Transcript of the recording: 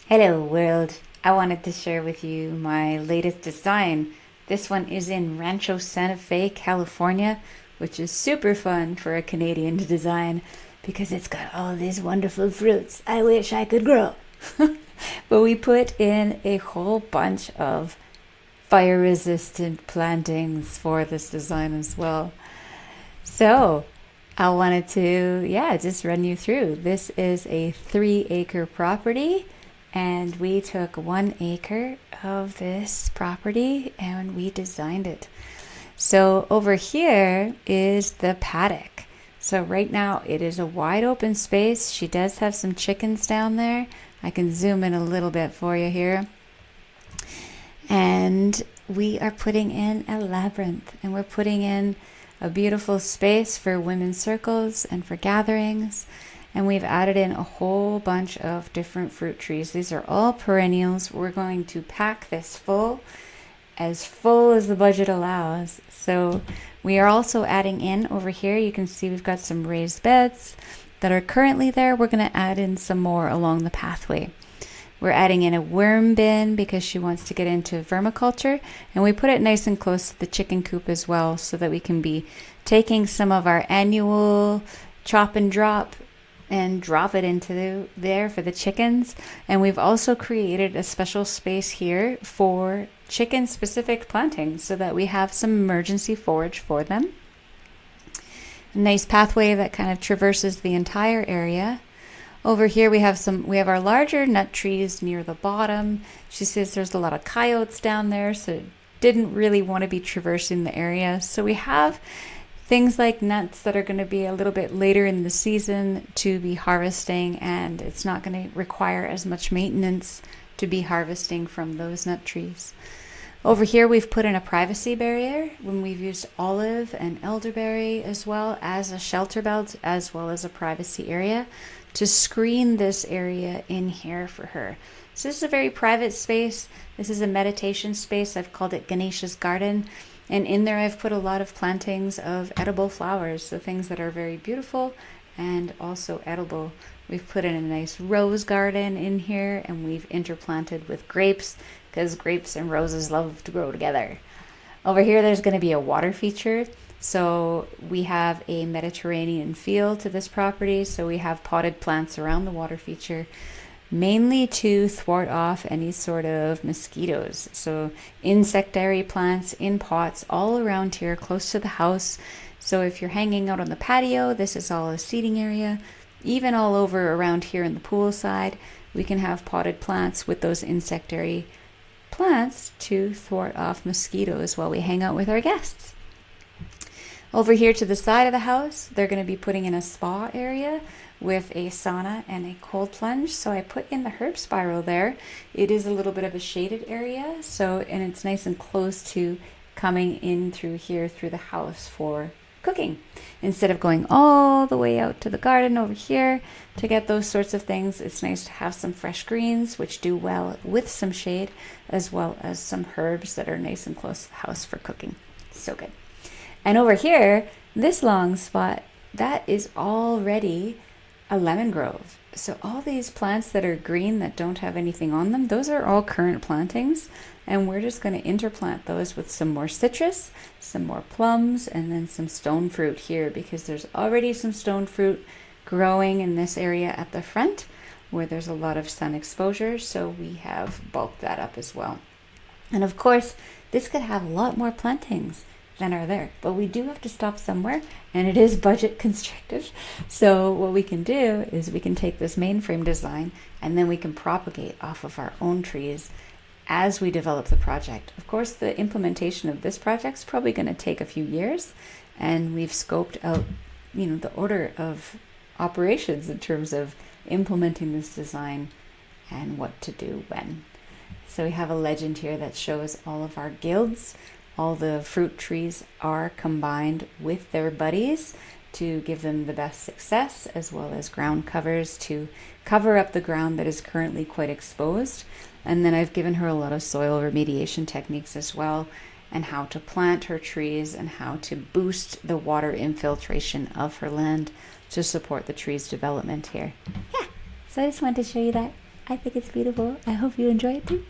Hello world, I wanted to share with you my latest design. This one is in Rancho Santa Fe, California, which is super fun for a Canadian to design because it's got all these wonderful fruits I wish I could grow. But we put in a whole bunch of fire resistant plantings for this design as well. So I wanted to, just run you through. This is a 3 acre property, and we took 1 acre of this property and we designed it. So over here is the paddock. So right now it is a wide open space. She does have some chickens down there. I can zoom in a little bit for you here. And we are putting in a labyrinth, and we're putting in a beautiful space for women's circles and for gatherings. And we've added in a whole bunch of different fruit trees. These are all perennials. We're going to pack this full as the budget allows. So we are also adding in over here, you can see we've got some raised beds that are currently there. We're going to add in some more along the pathway. We're adding in a worm bin because she wants to get into vermiculture, and we put it nice and close to the chicken coop as well so that we can be taking some of our annual chop and drop and drop it into there for the chickens. And we've also created a special space here for chicken specific plantings so that we have some emergency forage for them. A nice pathway that kind of traverses the entire area. Over here we have our larger nut trees near the bottom. She says there's a lot of coyotes down there, so didn't really want to be traversing the area. So we have things like nuts that are going to be a little bit later in the season to be harvesting, and it's not going to require as much maintenance to be harvesting from those nut trees. Over here we've put in a privacy barrier when we've used olive and elderberry as well as a shelter belt as well as a privacy area to screen this area in here for her. So this is a very private space. This is a meditation space. I've called it Ganesha's Garden. And in there I've put a lot of plantings of edible flowers, so things that are very beautiful and also edible. We've put in a nice rose garden in here, and we've interplanted with grapes because grapes and roses love to grow together. Over here there's going to be a water feature. So we have a Mediterranean feel to this property, so we have potted plants around the water feature, mainly to thwart off any sort of mosquitoes. So insectary plants in pots all around here close to the house. So if you're hanging out on the patio, this is all a seating area. Even all over around here in the pool side, we can have potted plants with those insectary plants to thwart off mosquitoes while we hang out with our guests. Over here to the side of the house, they're going to be putting in a spa area with a sauna and a cold plunge. So I put in the herb spiral there. It is a little bit of a shaded area, and it's nice and close to coming in through here through the house for cooking. Instead of going all the way out to the garden over here to get those sorts of things, it's nice to have some fresh greens which do well with some shade, as well as some herbs that are nice and close to the house for cooking. So good. And over here, this long spot, that is already a lemon grove. So all these plants that are green that don't have anything on them, those are all current plantings. And we're just going to interplant those with some more citrus, some more plums, and then some stone fruit here, because there's already some stone fruit growing in this area at the front where there's a lot of sun exposure. So we have bulked that up as well. And of course, this could have a lot more plantings than are there, but we do have to stop somewhere, and it is budget constricted. So what we can do is we can take this mainframe design and then we can propagate off of our own trees as we develop the project. Of course, the implementation of this project is probably going to take a few years, and we've scoped out the order of operations in terms of implementing this design and what to do when. So we have a legend here that shows all of our guilds. All the fruit trees are combined with their buddies to give them the best success, as well as ground covers to cover up the ground that is currently quite exposed. And then I've given her a lot of soil remediation techniques as well, and how to plant her trees and how to boost the water infiltration of her land to support the tree's development here. Yeah, so I just wanted to show you that. I think it's beautiful. I hope you enjoy it too.